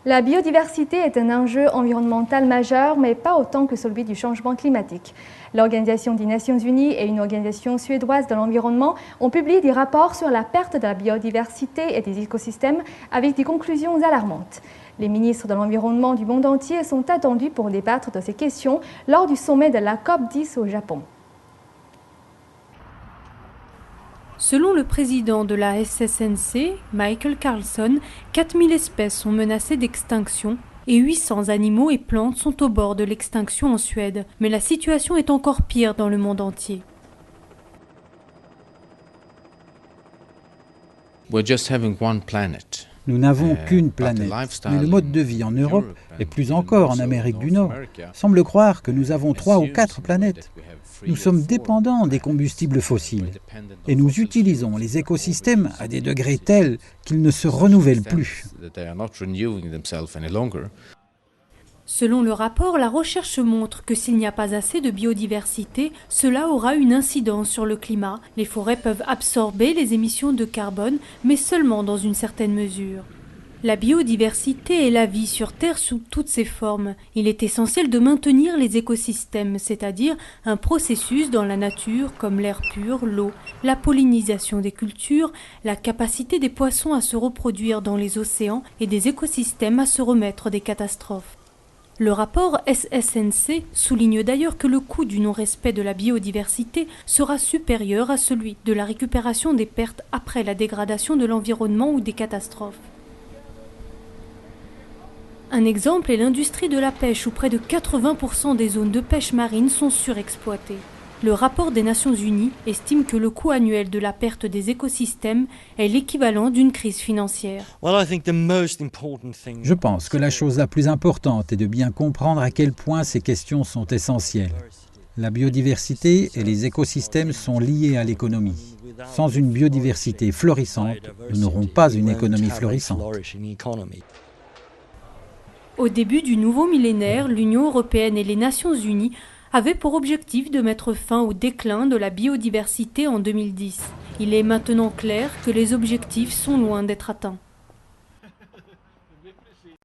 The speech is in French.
La biodiversité est un enjeu environnemental majeur, mais pas autant que celui du changement climatique. L'Organisation des Nations Unies et une organisation suédoise de l'environnement ont publié des rapports sur la perte de la biodiversité et des écosystèmes avec des conclusions alarmantes. Les ministres de l'environnement du monde entier sont attendus pour débattre de ces questions lors du sommet de la COP10 au Japon. Selon le président de la SSNC, Michael Carlson, 4000 espèces sont menacées d'extinction et 800 animaux et plantes sont au bord de l'extinction en Suède. Mais la situation est encore pire dans le monde entier. Nous n'avons qu'une planète, mais le mode de vie en Europe, et plus encore en Amérique du Nord, semble croire que nous avons 3 ou 4 planètes. Nous sommes dépendants des combustibles fossiles, et nous utilisons les écosystèmes à des degrés tels qu'ils ne se renouvellent plus. Selon le rapport, la recherche montre que s'il n'y a pas assez de biodiversité, cela aura une incidence sur le climat. Les forêts peuvent absorber les émissions de carbone, mais seulement dans une certaine mesure. La biodiversité est la vie sur Terre sous toutes ses formes. Il est essentiel de maintenir les écosystèmes, c'est-à-dire un processus dans la nature comme l'air pur, l'eau, la pollinisation des cultures, la capacité des poissons à se reproduire dans les océans et des écosystèmes à se remettre des catastrophes. Le rapport SSNC souligne d'ailleurs que le coût du non-respect de la biodiversité sera supérieur à celui de la récupération des pertes après la dégradation de l'environnement ou des catastrophes. Un exemple est l'industrie de la pêche où près de 80% des zones de pêche marine sont surexploitées. Le rapport des Nations Unies estime que le coût annuel de la perte des écosystèmes est l'équivalent d'une crise financière. Je pense que la chose la plus importante est de bien comprendre à quel point ces questions sont essentielles. La biodiversité et les écosystèmes sont liés à l'économie. Sans une biodiversité florissante, nous n'aurons pas une économie florissante. Au début du nouveau millénaire, l'Union européenne et les Nations Unies avaient pour objectif de mettre fin au déclin de la biodiversité en 2010. Il est maintenant clair que les objectifs sont loin d'être atteints.